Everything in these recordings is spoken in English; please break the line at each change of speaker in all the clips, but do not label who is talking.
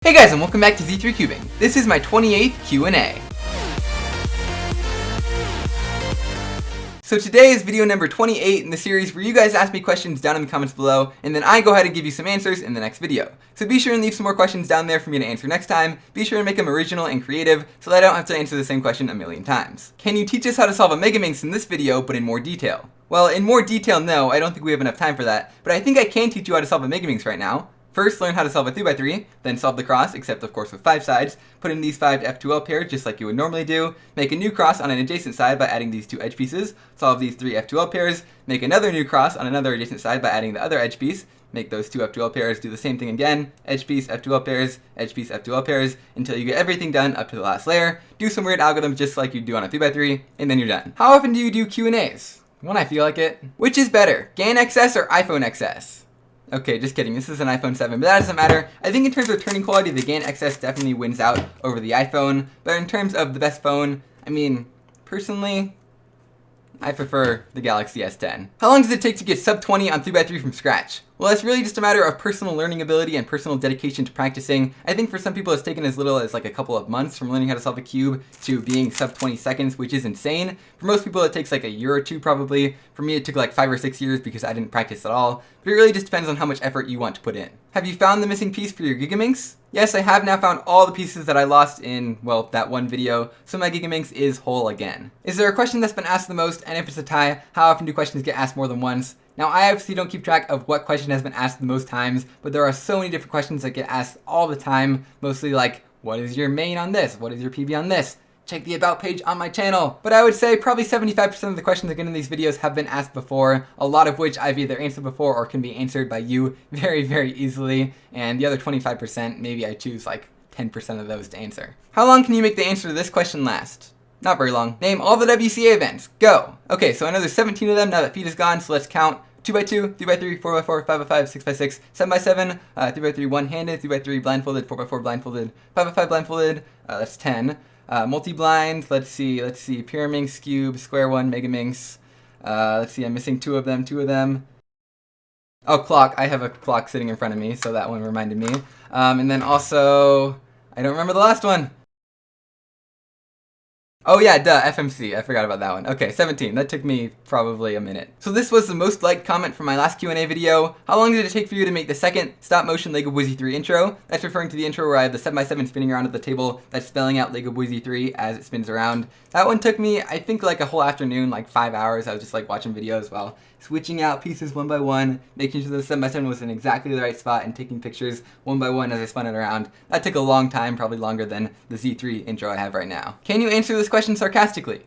Hey guys, and welcome back to Z3 Cubing. This is my 28th Q&A. So today is video number 28 in the series where you guys ask me questions down in the comments below, and then I go ahead and give you some answers in the next video. So be sure and leave some more questions down there for me to answer next time. Be sure and make them original and creative so that I don't have to answer the same question a million times. Can you teach us how to solve a Megaminx in this video, but in more detail? Well, in more detail, no, I don't think we have enough time for that, but I think I can teach you how to solve a Megaminx right now. First, learn how to solve a 3x3, then solve the cross, except of course with 5 sides. Put in these 5 F2L pairs just like you would normally do. Make a new cross on an adjacent side by adding these 2 edge pieces. Solve these 3 F2L pairs. Make another new cross on another adjacent side by adding the other edge piece. Make those 2 F2L pairs. Do the same thing again. Edge piece, F2L pairs, edge piece, F2L pairs, until you get everything done up to the last layer. Do some weird algorithms just like you do on a 3x3, and then you're done. How often do you do Q&As? When I feel like it. Which is better, GAN XS or iPhone XS? Okay, just kidding. This is an iPhone 7, but that doesn't matter. I think in terms of turning quality, the GAN XS definitely wins out over the iPhone. But in terms of the best phone, I mean, personally, I prefer the Galaxy S10. How long does it take to get sub 20 on 3x3 from scratch? Well, it's really just a matter of personal learning ability and personal dedication to practicing. I think for some people it's taken as little as like a couple of months from learning how to solve a cube to being sub 20 seconds, which is insane. For most people it takes like a year or two probably. For me it took like 5 or 6 years because I didn't practice at all. But it really just depends on how much effort you want to put in. Have you found the missing piece for your Gigaminx? Yes, I have now found all the pieces that I lost in, well, that one video, so my Gigaminx is whole again. Is there a question that's been asked the most, and if it's a tie, how often do questions get asked more than once? Now, I obviously don't keep track of what question has been asked the most times, but there are so many different questions that get asked all the time, mostly like, what is your main on this? What is your PB on this? Check the about page on my channel. But I would say probably 75% of the questions that get in these videos have been asked before, a lot of which I've either answered before or can be answered by you very, very easily, and the other 25%, maybe I choose like 10% of those to answer. How long can you make the answer to this question last? Not very long. Name all the WCA events. Go! Okay, so I know there's 17 of them now that feed is gone, so let's count. 2x2, 3x3, 4x4, 5x5, 6x6, 7x7, 3x3 one-handed, 3x3 blindfolded, 4x4 blindfolded, 5x5 blindfolded, that's 10. Multi-blind, let's see, Pyraminx, Skewb, Square One, Megaminx, let's see, I'm missing 2 of them. Oh, clock, I have a clock sitting in front of me, so that one reminded me. And then also, I don't remember the last one. Oh yeah, duh, FMC, I forgot about that one. Okay, 17, that took me probably a minute. So this was the most liked comment from my last Q&A video. How long did it take for you to make the second stop motion Lego Boise 3 intro? That's referring to the intro where I have the 7x7 spinning around at the table that's spelling out Lego Boise 3 as it spins around. That one took me, I think, like a whole afternoon, like 5 hours. I was just like watching videos while switching out pieces one by one, making sure the 7x7 was in exactly the right spot and taking pictures one by one as I spun it around. That took a long time, probably longer than the Z3 intro I have right now. Can you answer this question sarcastically?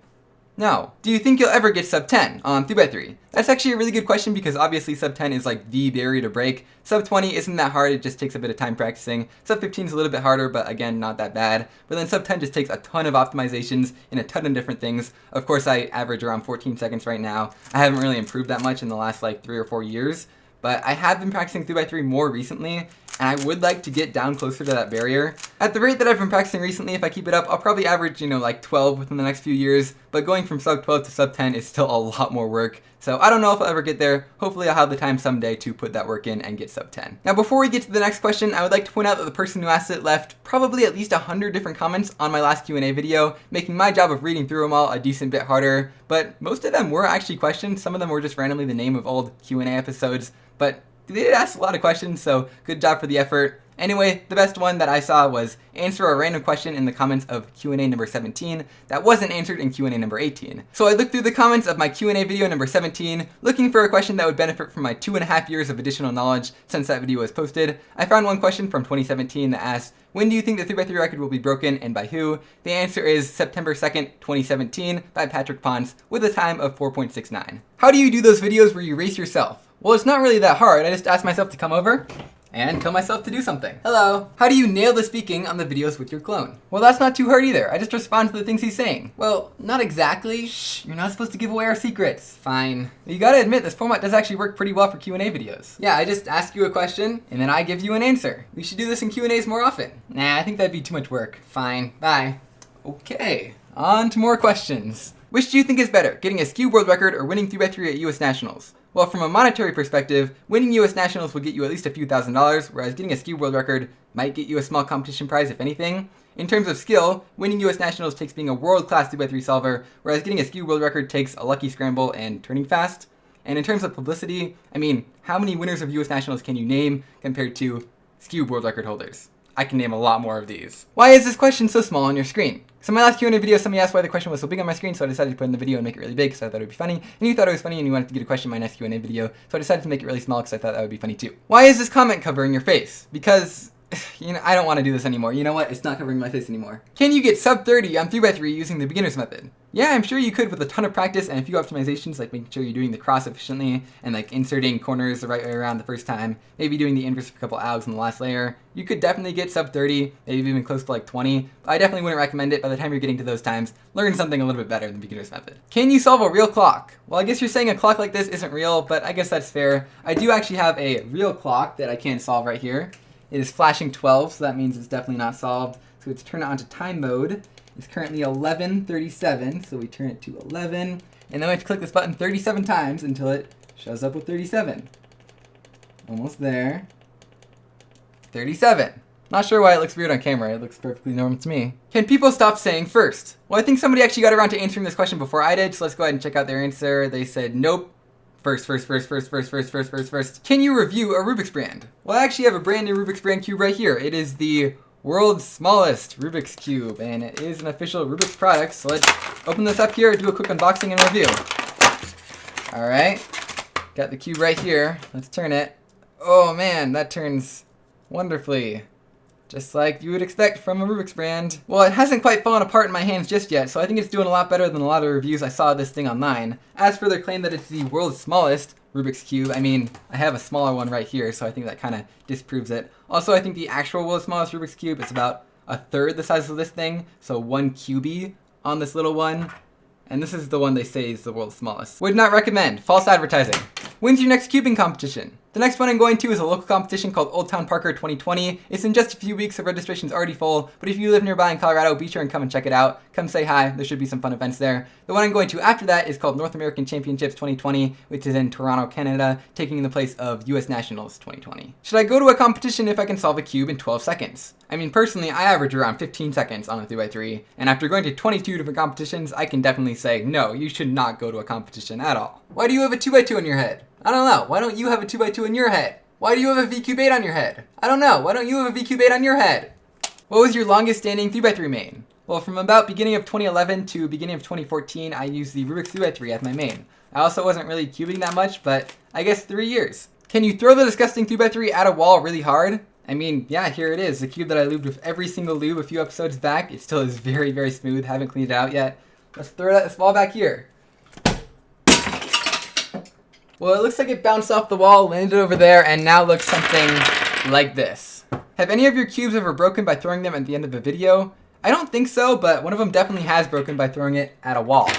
No. Do you think you'll ever get sub 10 on 3x3? That's actually a really good question because obviously sub 10 is like the barrier to break. Sub 20 isn't that hard, it just takes a bit of time practicing. Sub 15 is a little bit harder, but again, not that bad. But then sub 10 just takes a ton of optimizations in a ton of different things. Of course, I average around 14 seconds right now. I haven't really improved that much in the last like 3 or 4 years. But I have been practicing 3x3 more recently, and I would like to get down closer to that barrier. At the rate that I've been practicing recently, if I keep it up, I'll probably average, like 12 within the next few years, but going from sub 12 to sub 10 is still a lot more work. So I don't know if I'll ever get there. Hopefully I'll have the time someday to put that work in and get sub 10. Now before we get to the next question, I would like to point out that the person who asked it left probably at least 100 different comments on my last Q&A video, making my job of reading through them all a decent bit harder. But most of them were actually questions. Some of them were just randomly the name of old Q&A episodes. But they did ask a lot of questions, so good job for the effort. Anyway, the best one that I saw was answer a random question in the comments of Q&A number 17 that wasn't answered in Q&A number 18. So I looked through the comments of my Q&A video number 17, looking for a question that would benefit from my 2.5 years of additional knowledge since that video was posted. I found one question from 2017 that asked, when do you think the 3x3 record will be broken and by who? The answer is September 2nd, 2017 by Patrick Ponce with a time of 4.69. How do you do those videos where you race yourself? Well, it's not really that hard. I just ask myself to come over and tell myself to do something. Hello. How do you nail the speaking on the videos with your clone? Well, that's not too hard either. I just respond to the things he's saying. Well, not exactly. Shh, you're not supposed to give away our secrets. Fine. You gotta admit, this format does actually work pretty well for Q&A videos. Yeah, I just ask you a question, and then I give you an answer. We should do this in Q&As more often. Nah, I think that'd be too much work. Fine. Bye. Okay, on to more questions. Which do you think is better, getting a Skewb world record or winning 3x3 at US Nationals? Well, from a monetary perspective, winning US Nationals will get you at least a few $1,000s, whereas getting a Skewb world record might get you a small competition prize if anything. In terms of skill, winning US Nationals takes being a world-class 3x3 solver, whereas getting a Skewb world record takes a lucky scramble and turning fast. And in terms of publicity, I mean, how many winners of US Nationals can you name compared to Skewb world record holders? I can name a lot more of these. Why is this question so small on your screen? So in my last Q&A video, somebody asked why the question was so big on my screen, so I decided to put it in the video and make it really big because I thought it would be funny. And you thought it was funny and you wanted to get a question in my next Q&A video, so I decided to make it really small because I thought that would be funny too. Why is this comment covering your face? Because, I don't want to do this anymore. You know what? It's not covering my face anymore. Can you get sub 30 on 3x3 using the beginner's method? Yeah, I'm sure you could with a ton of practice and a few optimizations, like making sure you're doing the cross efficiently and like inserting corners the right way around the first time, maybe doing the inverse of a couple algs in the last layer. You could definitely get sub 30, maybe even close to like 20, but I definitely wouldn't recommend it. By the time you're getting to those times, learn something a little bit better than the beginner's method. Can you solve a real clock? Well, I guess you're saying a clock like this isn't real, but I guess that's fair. I do actually have a real clock that I can solve right here. It is flashing 12, so that means it's definitely not solved. So let's turn it on to time mode. It's currently 11:37, so we turn it to 11, and then we have to click this button 37 times until it shows up with 37. Almost there. 37. Not sure why it looks weird on camera. It looks perfectly normal to me. Can people stop saying first? Well, I think somebody actually got around to answering this question before I did, so let's go ahead and check out their answer. They said nope. First. Can you review a Rubiks brand? Well, I actually have a brand new Rubiks brand cube right here. It is the world's smallest Rubiks cube, and it is an official Rubiks product. So let's open this up here, do a quick unboxing and review. All right, got the cube right here. Let's turn it. Oh man, that turns wonderfully. Just like you would expect from a Rubiks brand. Well, it hasn't quite fallen apart in my hands just yet, so I think it's doing a lot better than a lot of reviews I saw of this thing online. As for their claim that it's the world's smallest Rubiks cube, I mean, I have a smaller one right here, so I think that kind of disproves it. Also, I think the actual world's smallest Rubiks cube is about a third the size of this thing, so 1 cubie on this little one. And this is the one they say is the world's smallest. Would not recommend. False advertising. When's your next cubing competition? The next one I'm going to is a local competition called Old Town Parker 2020. It's in just a few weeks, so registration's already full, but if you live nearby in Colorado, be sure and come and check it out. Come say hi, there should be some fun events there. The one I'm going to after that is called North American Championships 2020, which is in Toronto, Canada, taking the place of US Nationals 2020. Should I go to a competition if I can solve a cube in 12 seconds? I mean, personally, I average around 15 seconds on a 3x3, and after going to 22 different competitions, I can definitely say, no, you should not go to a competition at all. Why do you have a 2x2 in your head? I don't know. Why don't you have a 2x2 in your head? Why do you have a VCube 8 on your head? I don't know. Why don't you have a VCube 8 on your head? What was your longest standing 3x3 main? Well, from about beginning of 2011 to beginning of 2014, I used the Rubiks 3x3 as my main. I also wasn't really cubing that much, but I guess 3 years. Can you throw the disgusting 3x3 at a wall really hard? I mean, yeah, here it is. The cube that I lubed with every single lube a few episodes back. It still is very, very smooth. Haven't cleaned it out yet. Let's throw it at this wall back here. Well, it looks like it bounced off the wall, landed over there, and now looks something like this. Have any of your cubes ever broken by throwing them at the end of a video? I don't think so, but one of them definitely has broken by throwing it at a wall.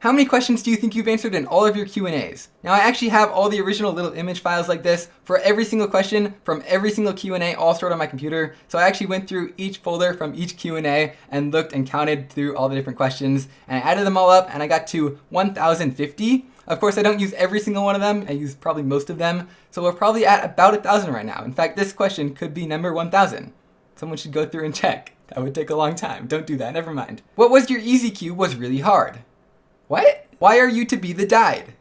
How many questions do you think you've answered in all of your Q&As? Now, I actually have all the original little image files like this for every single question from every single Q&A all stored on my computer. So I actually went through each folder from each Q&A and looked and counted through all the different questions, and I added them all up and I got to 1,050. Of course, I don't use every single one of them. I use probably most of them. So we're probably at about 1,000 right now. In fact, this question could be number 1,000. Someone should go through and check. That would take a long time. Don't do that. Never mind. What was your easy cube was really hard? What? Why are you to be the died?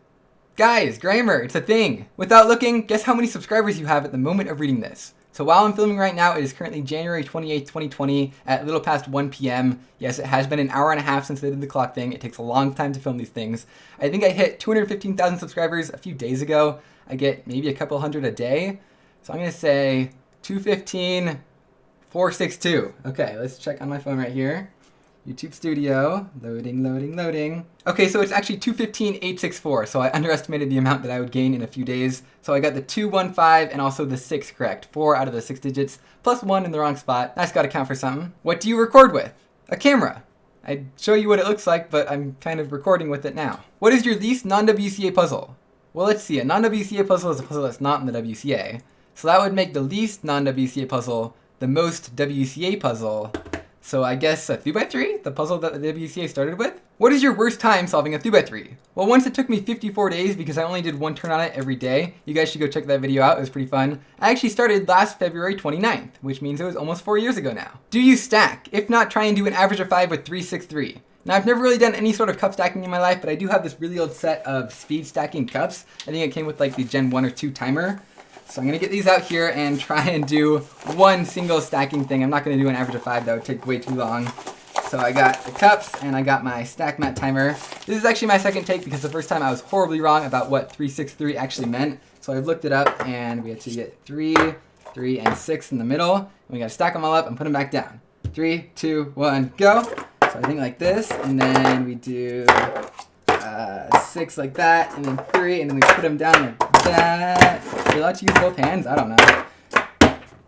Guys, grammar, it's a thing. Without looking, guess how many subscribers you have at the moment of reading this. So while I'm filming right now, it is currently January 28th, 2020 at a little past 1 p.m. Yes, it has been an hour and a half since I did the clock thing. It takes a long time to film these things. I think I hit 215,000 subscribers a few days ago. I get maybe a couple hundred a day. So I'm gonna say 215, 462. Okay, let's check on my phone right here. YouTube Studio, loading. Okay, so it's actually 215,864, so I underestimated the amount that I would gain in a few days. So I got the 215 and also the 6 correct, 4 out of the 6 digits, plus 1 in the wrong spot. That's gotta count for something. What do you record with? A camera. I'd show you what it looks like, but I'm kind of recording with it now. What is your least non-WCA puzzle? Well, let's see, a non-WCA puzzle is a puzzle that's not in the WCA. So that would make the least non-WCA puzzle the most WCA puzzle. So I guess a 3x3, the puzzle that the WCA started with? What is your worst time solving a 3x3? Well, once it took me 54 days because I only did one turn on it every day. You guys should go check that video out. It was pretty fun. I actually started last February 29th, which means it was almost 4 years ago now. Do you stack? If not, try and do an average of 5 with 363. Now, I've never really done any sort of cup stacking in my life, but I do have this really old set of speed stacking cups. I think it came with like the Gen 1 or 2 timer. So I'm gonna get these out here and try and do one single stacking thing. I'm not gonna do an average of 5, that would take way too long. So I got the cups and I got my stack mat timer. This is actually my second take because the first time I was horribly wrong about what 363 actually meant. So I've looked it up and we had to get 3, 3, and 6 in the middle. And we gotta stack them all up and put them back down. 3, 2, 1, go. So I think like this, and then we do 6 like that, and then 3, and then we put them down like that. Are you allowed to use both hands? I don't know.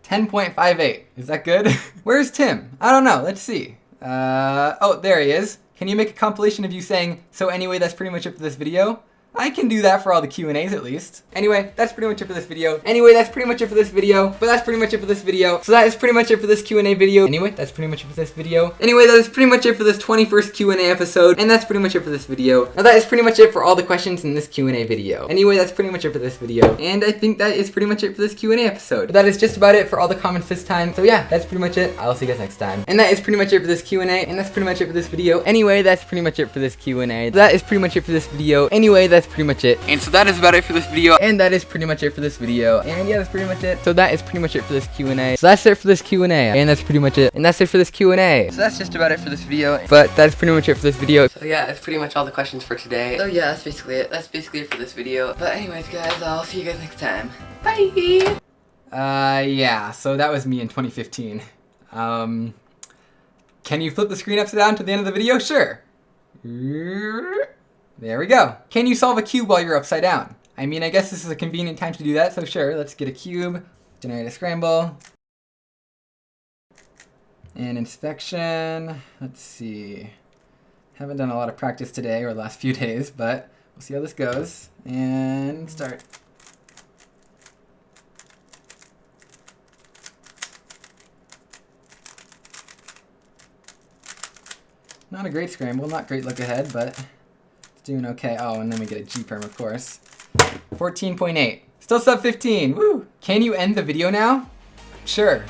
10.58. Is that good? Where's Tim? I don't know. Let's see. Oh, there he is. Can you make a compilation of you saying, "So anyway, that's pretty much it for this video"? I can do that for all the Q&As at least. Anyway, that's pretty much it for this video. Anyway, that's pretty much it for this video. But that's pretty much it for this video. So that is pretty much it for this Q&A video. Anyway, that's pretty much it for this video. Anyway, that is pretty much it for this 21st Q&A episode. And that's pretty much it for this video. Now that is pretty much it for all the questions in this Q&A video. Anyway, that's pretty much it for this video. And I think that is pretty much it for this Q&A episode. But that is just about it for all the comments this time. So yeah, that's pretty much it. I'll see you guys next time. And that is pretty much it for this Q&A. And that's pretty much it for this video. Anyway, that's pretty much it for this Q&A. That is pretty much it for this video. Anyway, that's pretty much it. And so that is about it for this video. And that is pretty much it for this video. And yeah, that's pretty much it. So that is pretty much it for this Q&A. So that's it for this Q&A. And that's pretty much it. And that's it for this Q&A. So that's just about it for this video. But that's pretty much it for this video. So yeah, that's pretty much all the questions for today. So yeah, that's basically it. That's basically it for this video. But anyways, guys, I'll see you guys next time. Bye! Yeah, so that was me in 2015. Can you flip the screen upside down to the end of the video? Sure. There we go. Can you solve a cube while you're upside down? I mean, I guess this is a convenient time to do that, so sure, let's get a cube, generate a scramble, and inspection. Let's see. Haven't done a lot of practice today or the last few days, but we'll see how this goes. And start. Not a great scramble, not great look ahead, but doing okay. Oh, and then we get a G-perm, of course. 14.8. Still sub 15. Woo! Can you end the video now? Sure.